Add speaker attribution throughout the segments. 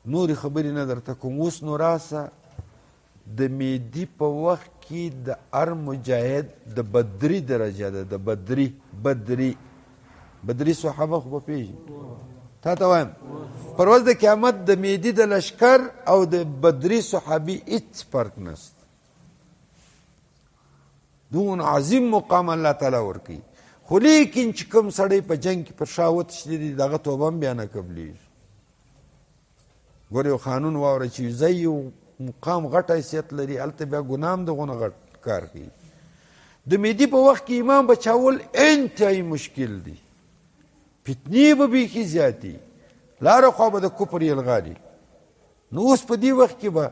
Speaker 1: نورې خبرې نه درته کوم. اوس نو راسه د مهدي په وخت کې د هر مجاهد د بدري درجه ده، د بدري صحابه خو به پېژني. تا ته وایم پر ورځ د قیامت د مهدي د لشکر او د بدري صحابي هېڅ فرق نشته. دون عظیم مقام الله تعالی ورکوي. خو لیکن چې کوم سړی په جنګ کې پر شا وتښتېدی دي دغه توبه هم بیا نه قبلېږي. ګوره یو قانون واوره چې ځای یو مقام غټ حیثیت لري هلته بیا ګناه هم دغونه غټ کار کوي. د مهدي په وخت کې امام بچاول انتهایی مشکل دي. فتنې به بیخي زیاتې، لاره خوا به د کفر یلغاري. نو اوس په دې وخت کې به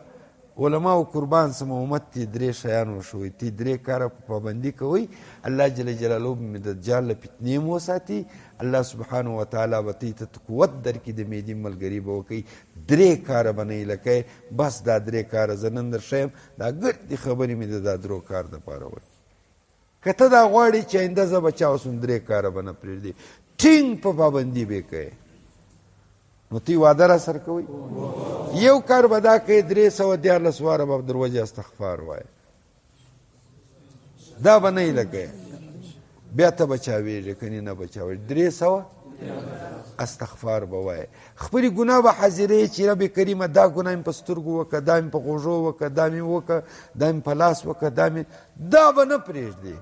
Speaker 1: علماو قربان سم امت تی درې شیان وشوي، تی درې کاره په پابندي کوئ. الله جل جلاله به د دجال له فتنې مو وساتي. الله سبحانه وتعالی به تی ته قوت درکړي، د مهدي ملګري به وکړي. درې کاره به نه لکئ. بس دا درې کاره زه نن در ښیم، دا ګردې خبرې مې د دا درو کار دپاره وایي. که ته دا غواړې چې آینده زه به چا اوسم درې کاره به نه پرېږدي، ټینګ په پابندي به یې کوې. نو تی واده را سره کوئ. یو کار به دا کوې 314 واره به در وجې استغفار وایه، دا به نه یې لکئ. بیا ته بچاویږي کنی نه بچاویږي. 300 استغفار به وایه. خپلې ګناه به حاضرې چې رب کریمه دا ګناه مې په سترګو وکړه، دا مې په غوږو وکړه، دا مې وکړه، دا مې په لاس وکړه، دا به نه پرېږدي.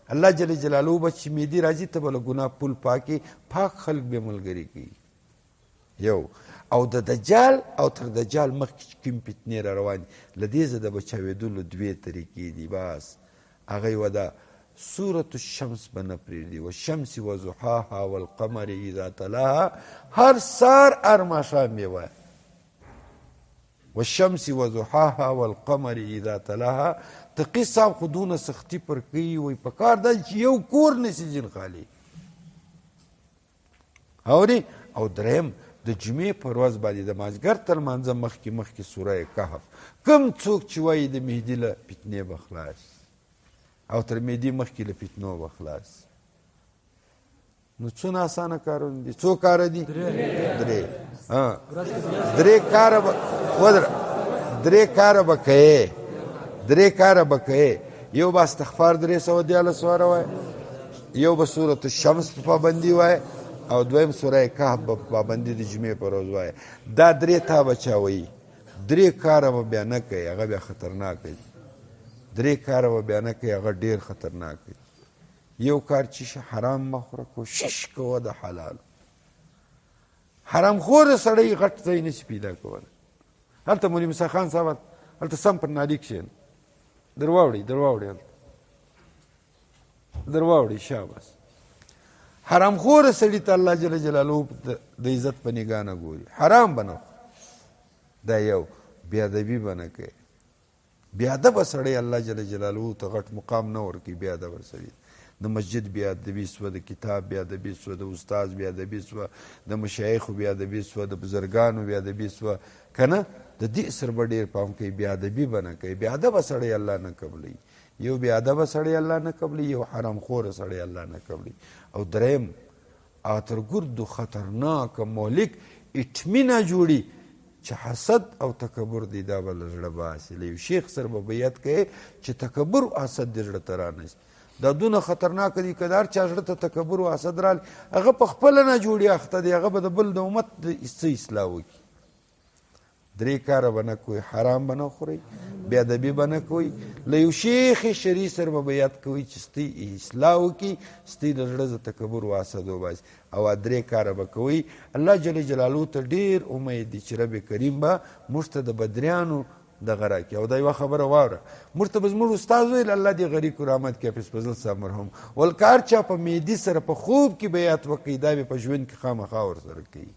Speaker 1: الله جل جلاله به چې مهدي راځي ته به له ګناه پول پاکې، پاک خلک به ملګري کوي. یو او د دجال او تر دجال مخکې چې کوم فتنې را روانې له دې زه د بچاوېدلو 2 طریقې دي. بس هغه یوه ده سورة الشمس به نه پرېږدي، والشمس وضحاها والقمر اذا تلاها. هر سهار هر ماښام یې وایه والشمس وضحاها والقمر اذا تلاها. تقي صاحب خو دونه سختي پر کوي، وایي په کار دا چې یو کور نسي ځین خالي. اورې او دریم د جمعې پر ورځ باندې د مازدیګر تر لمانځه مخکې سوره کهف. کوم څوک چې وایي د مهدي له فتنې به خلاص او تر مهدي مخکې له فتنو به خلاص. نو څونه اسانه کارونه دي. څو کاره دي؟ 3 کاره به ودره 3 کاره به کوې. 3 کاره به کوې. یو به استغفار 314 واره وایه، یو به سورة الشمس په پابندي وایه، او دویم سوره کهف په پابندي د جمعې په ورځ وایه. دا 3 تا بچاوي. 3 کاره به بیا نه کوي، هغه بیا خطرناک دی. 3 کاره به بیا نه کوي، هغه ډېر خطرناک دی. یو کار چې حرام مه خوره، کوشش کوه د حلال. حرام خوره سړی غټ ځای نشي پیدا کولی. هلته مولوي موسی خان صاحب هلته سم پر نالي کښېنه، در واوړئ هلته در واوړئ شاباس. حرام خوره سړي ته الله جل جلاله د عزت په نګاه نه ګوري. حرام به نه خوري. دا یو. بېادبي به نه کوي. بېادبه سړی الله جل جلاله ته غټ مقام نه ورکوي. بېادبه سړي د مسجد بېادبي سوه، د کتاب بېادبي سوه، د استاد بېادبي سوه، د مشایخو بېادبي سوه، د بزرګانو بېادبي سوه، که نه د دې سره به ډېر پام کوي. بېادبي به نه کوي. بېادبه سړی الله نه قبلوي. یو بېادبه سړی الله نه قبلوي، یو حرام خوره سړی الله نه قبلوي. او دریم تر ګردو خطرناک مهلک اطمینه جوړي چې حسد او تکبر دی، دا به له زړه باسي. له یو شیخ سره به بیعت کوې چې تکبر او حسد دې زړه ته رانشي. دا دونه خطرناک دي که د هر چا زړه ته تکبر او حسد راغلي، هغه په خپله نه جوړي اخته دی، هغه به د بل د امت څه اصلاح وکړي. 3 کاره به نه کوئ. حرام به نه خورئ، بېادبي به نه کوئ. له یو شیخ شرعي سره به بیعت کوئ چې ستی اصلاح وکړي، ستی د زړه تکبر او حسد وباسي. او 3 کاره به کوئ. الله جل جلاله ته ډېر امید دی چې رب کریم به موږ ته د بدریانو دغه راکړي. او دا یوه خبره واوره، موږ ته به زموږ استاد ویل الله دې غریق رحمت کړي حافظ فضل صاحب مرحوم، ول که هر چا په مهدي سره په خوب کې بیعت وکړي دا به په ژوند کې خامخا ورسره کوي.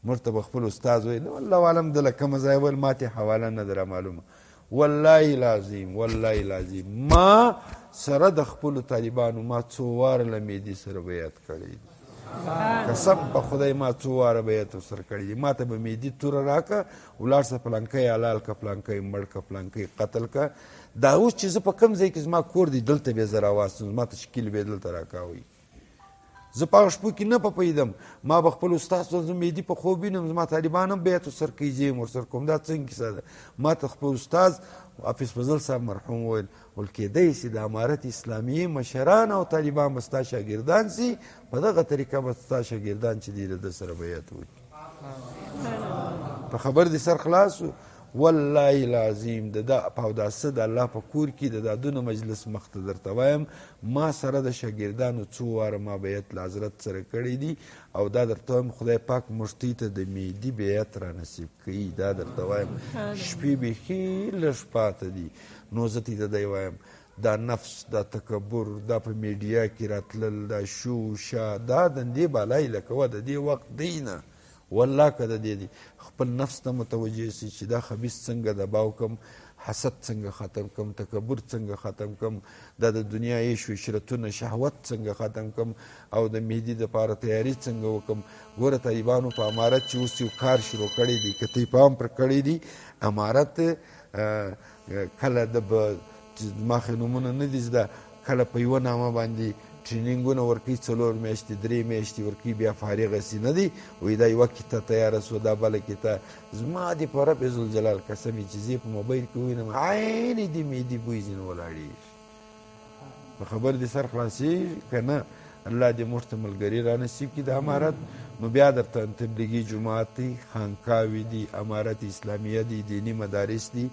Speaker 1: موږ ته به خپل استاد ویل والله عالم دله کومه ځای ویل ماتې حواله نه ده معلومه. والله العظیم ما سره د خپلو طالبانو ما 2 واره له مهدي سره بیعت کړی دی. قسم په خدای ما 2 واره بیعت ورسره کړی دی. ما ته به مهدي توره راکړه، ولاړ شه پلانکی حلال که، پلانکی مړ که، پلانکی قتل که. دا اوس چې زه په کوم ځای کې زما کور دی دلته به یې زه راواستم، زما تشکیل به یې دلته راکاوئ. زه په هغه شپو کې نه پوهېدم ما به خپل استاد ته زه مهدي په خوب وینم زما طالبان هم بیعت ورسره کوي زه یې هم ورسره کوم دا څنګه کیسه ده ما ته خپل استاد حافظ فضل صاحب مرحوم ویل کیدای شي د امارت اسلامیې مشران او طالبان به ستا شاګردان سي په دغه طریقه به ستا شاګردان چې دي د ده سره بیعت وکړي په خبر دې سر خلاص و والله العظیم د دا اوداسه د الله په کور کې د دادونه مجلس مخ ته درته وایم ما سره د شاګردانو څو واره ما بیعت له حضرت سره کړی دي او دا درته وایم خدای پاک مفتي ته د مهدي بیعت را نصیب کوي دا درته وایم شپې بیخي لږ پاته دي نو زه ته دی وایم دا نفس دا تکبر دا په میډیا کې راتلل دا شو شا دا دندې بالای لکوه د دې وخت دی نه والله که د دې دی خپل نفس ته متوجه سي چې دا خبیث څنګه دباو کم حسد څنګه ختم کم تکبر څنګه ختم کم دا د دنیا عیش و عشرتونه شهوت څنګه ختم کم او د مهدي دپاره تیاري څنګه وکم ګوره طالبانو په امارت چې اوس یو کار شروع کړی دی که ته پام پر کړی دی امارت کله د ما خې نومونه نه دي زده کله په یوه نامه باندې ټرینینګونه ورکوي 4 میاشتې 3 میاشتې ورکوي بیا فارغه سي نه دی وایي دا یوه کیته تیاره سوه دا بله کیته زما دې په رب عزالجلال قسم چې زه په موبایل کې ووینم عین دې مهدي بوی ځینې ولاړېږي په خبر دې سر خلاصېږي که نه الله دې موږ ته ملګري را نصیب کړي د امارت نو بیا درته تبلیغي جماعت دی خانقاوې دي امارت اسلامیه دی دیني مدارس دي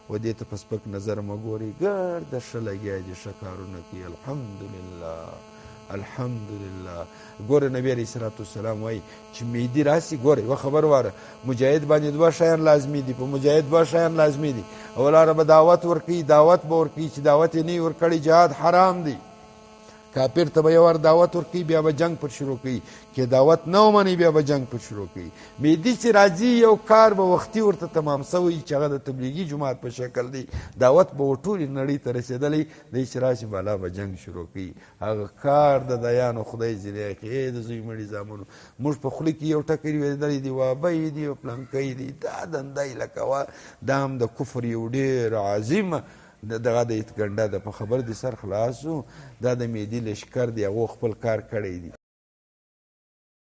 Speaker 1: و دې ته په سپک نظر مه ګورئ ګرده ښه لګیا دي ښه کارونه کوي الحمدلله الحمدلله ګوره نبی علیه صلات وسلام وایي چې مهدي راسي ګوره یوه خبر واره مجاهد باندې 2 شیان لازمي دي په مجاهد 2 شیان لازمي دي اولاره به دعوت ورکوي دعوت به ورکوي چې دعوت یې نه ورکړی جهاد حرام دی کافر ته به یو ور دعوت ورکوي بیا به جنگ پر شروع کوي که دعوت نه ومني بیا به جنگ پر شروع کوي مهدي چې راځي یو کار به وختي ورته تمام سوی چې هغه د تبلیغي جماعت په شکل دی دعوت به ټولې نړۍ ته رسېدلی دی چې راشي بالا به جنگ شروع کوي هغه کار د دیانو خدای ځینې اخی د زوی مړي زامنو موږ په خوله کې یو ټکر ویدلی دی وابی دی او پلنکی دی دا دنده یې لکوه دا هم د کفر یو ډېر عظیمه دغه د ګنډه ده په خبر دې سر خلاصو دا د مهدي لشکر دی هغو خپل کار کړی دی